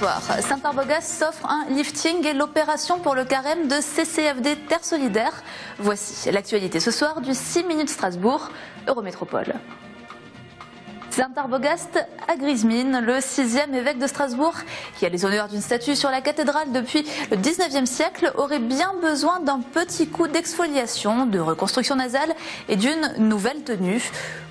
soir, Saint-Arbogast s'offre un lifting et l'opération pour le carême de CCFD Terre Solidaire. Voici l'actualité ce soir du 6 minutes Strasbourg, Eurométropole. Saint-Arbogast à Grismine, le 6e évêque de Strasbourg, qui a les honneurs d'une statue sur la cathédrale depuis le 19e siècle, aurait bien besoin d'un petit coup d'exfoliation, de reconstruction nasale et d'une nouvelle tenue.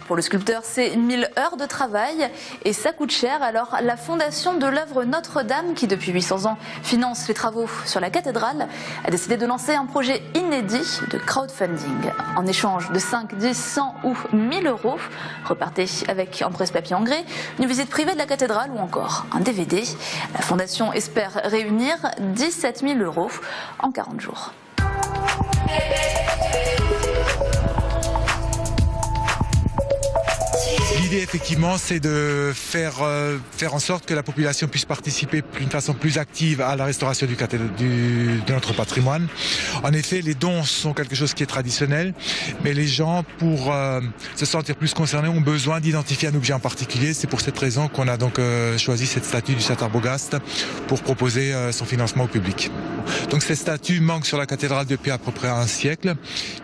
Pour le sculpteur, c'est 1000 heures de travail et ça coûte cher. Alors la fondation de l'œuvre Notre-Dame, qui depuis 800 ans finance les travaux sur la cathédrale, a décidé de lancer un projet inédit de crowdfunding. En échange de 5, 10, 100 ou 1000 euros, repartez avec un presse-papier en grès, une visite privée de la cathédrale ou encore un DVD. La fondation espère réunir 17 000 euros en 40 jours. L'idée, effectivement, c'est de faire en sorte que la population puisse participer d'une façon plus active à la restauration de notre patrimoine. En effet, les dons sont quelque chose qui est traditionnel, mais les gens, pour se sentir plus concernés, ont besoin d'identifier un objet en particulier. C'est pour cette raison qu'on a donc choisi cette statue du Saint-Arbogast pour proposer son financement au public. Donc cette statue manque sur la cathédrale depuis à peu près un siècle.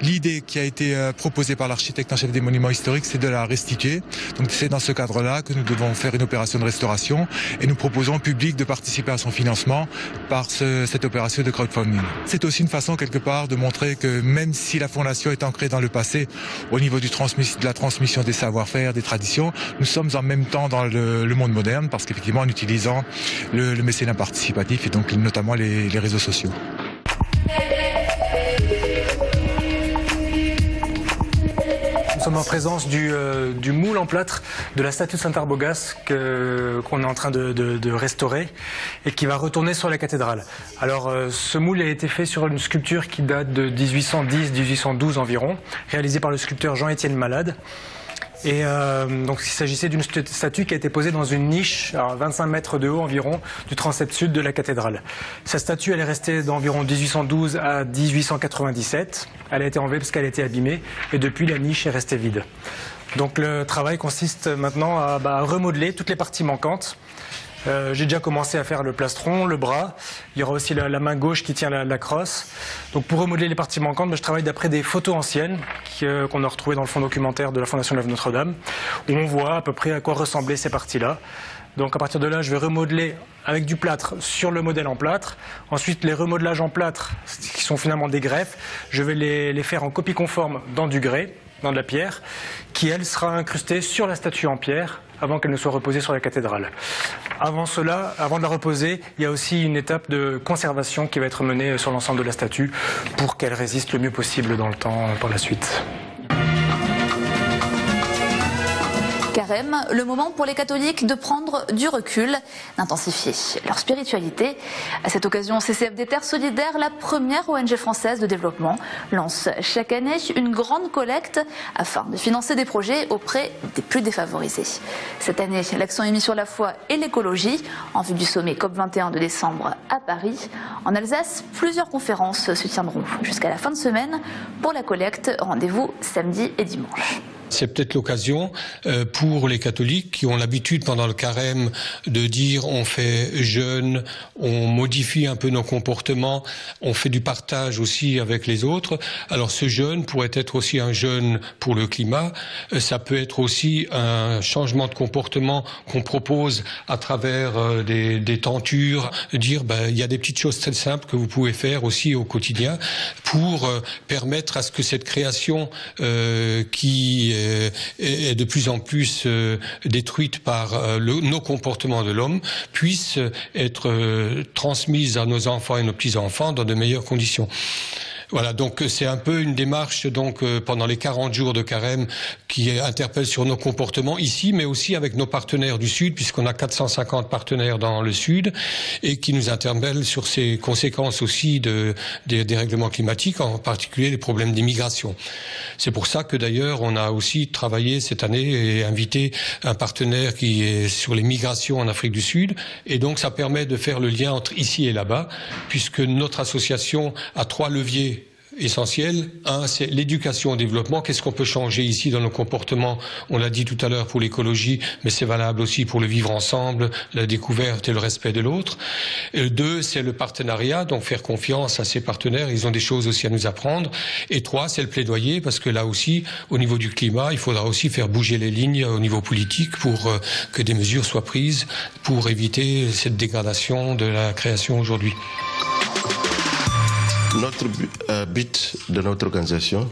L'idée qui a été proposée par l'architecte en chef des monuments historiques, c'est de la restituer. Donc c'est dans ce cadre-là que nous devons faire une opération de restauration et nous proposons au public de participer à son financement par cette opération de crowdfunding. C'est aussi une façon quelque part de montrer que même si la fondation est ancrée dans le passé au niveau de la transmission des savoir-faire, des traditions, nous sommes en même temps dans le monde moderne parce qu'effectivement en utilisant le mécénat participatif et donc notamment les réseaux sociaux. Nous sommes en présence du moule en plâtre de la statue de Saint-Arbogast qu'on est en train de restaurer et qui va retourner sur la cathédrale. Alors ce moule a été fait sur une sculpture qui date de 1810-1812 environ, réalisée par le sculpteur Jean-Étienne Malade. Et donc il s'agissait d'une statue qui a été posée dans une niche à 25 mètres de haut environ du transept sud de la cathédrale. Cette statue elle est restée d'environ 1812 à 1897. Elle a été enlevée parce qu'elle a été abîmée et depuis la niche est restée vide. Donc le travail consiste maintenant à remodeler toutes les parties manquantes. J'ai déjà commencé à faire le plastron, le bras. Il y aura aussi la main gauche qui tient la crosse. Donc pour remodeler les parties manquantes, je travaille d'après des photos anciennes qu'on a retrouvées dans le fonds documentaire de la Fondation de l'œuvre Notre-Dame, où on voit à peu près à quoi ressemblaient ces parties-là. Donc à partir de là, je vais remodeler avec du plâtre sur le modèle en plâtre. Ensuite, les remodelages en plâtre, qui sont finalement des greffes, je vais les faire en copie conforme dans du grès, dans de la pierre, qui elle sera incrustée sur la statue en pierre avant qu'elle ne soit reposée sur la cathédrale. Avant cela, avant de la reposer, il y a aussi une étape de conservation qui va être menée sur l'ensemble de la statue pour qu'elle résiste le mieux possible dans le temps par la suite. Carême, le moment pour les catholiques de prendre du recul, d'intensifier leur spiritualité. À cette occasion, CCFD Terre Solidaire, la première ONG française de développement, lance chaque année une grande collecte afin de financer des projets auprès des plus défavorisés. Cette année, l'accent est mis sur la foi et l'écologie en vue du sommet COP21 de décembre à Paris. En Alsace, plusieurs conférences se tiendront jusqu'à la fin de semaine. Pour la collecte, rendez-vous samedi et dimanche. C'est peut-être l'occasion pour les catholiques qui ont l'habitude pendant le carême de dire on fait jeûne, on modifie un peu nos comportements, on fait du partage aussi avec les autres. Alors ce jeûne pourrait être aussi un jeûne pour le climat, ça peut être aussi un changement de comportement qu'on propose à travers des tentures, dire il y a des petites choses très simples que vous pouvez faire aussi au quotidien pour permettre à ce que cette création qui est de plus en plus détruite par nos comportements de l'homme, puisse être transmise à nos enfants et nos petits-enfants dans de meilleures conditions. Voilà, donc c'est un peu une démarche pendant les 40 jours de carême qui interpelle sur nos comportements ici, mais aussi avec nos partenaires du Sud, puisqu'on a 450 partenaires dans le Sud, et qui nous interpellent sur ces conséquences aussi des dérèglements climatiques, en particulier les problèmes d'immigration. C'est pour ça que d'ailleurs on a aussi travaillé cette année et invité un partenaire qui est sur les migrations en Afrique du Sud, et donc ça permet de faire le lien entre ici et là-bas, puisque notre association a 3 leviers essentiels. Un, c'est l'éducation au développement. Qu'est-ce qu'on peut changer ici dans nos comportements? On l'a dit tout à l'heure pour l'écologie, mais c'est valable aussi pour le vivre ensemble, la découverte et le respect de l'autre. Et deux, c'est le partenariat, donc faire confiance à ses partenaires. Ils ont des choses aussi à nous apprendre. Et trois, c'est le plaidoyer, parce que là aussi, au niveau du climat, il faudra aussi faire bouger les lignes au niveau politique pour que des mesures soient prises pour éviter cette dégradation de la création aujourd'hui. Notre but de notre organisation,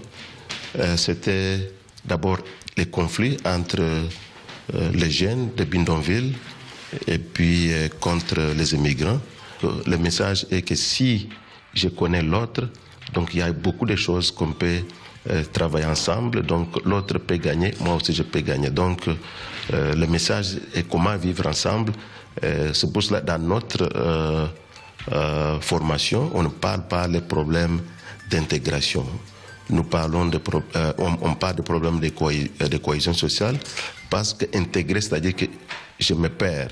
c'était d'abord les conflits entre les jeunes de bidonville et puis contre les immigrants. Le message est que si je connais l'autre, donc il y a beaucoup de choses qu'on peut travailler ensemble, donc l'autre peut gagner, moi aussi je peux gagner. Donc le message est comment vivre ensemble. C'est pour cela dans notre formation, on ne parle pas des problèmes d'intégration. Nous parlons on parle de problèmes de cohésion sociale, parce qu'intégrer, c'est-à-dire que je me perds,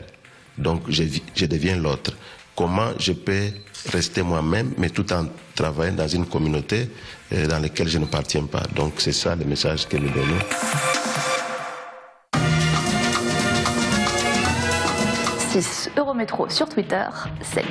donc je deviens l'autre. Comment je peux rester moi-même, mais tout en travaillant dans une communauté dans laquelle je n'appartiens pas. Donc c'est ça le message que nous donnons. Eurométro sur Twitter. Salut.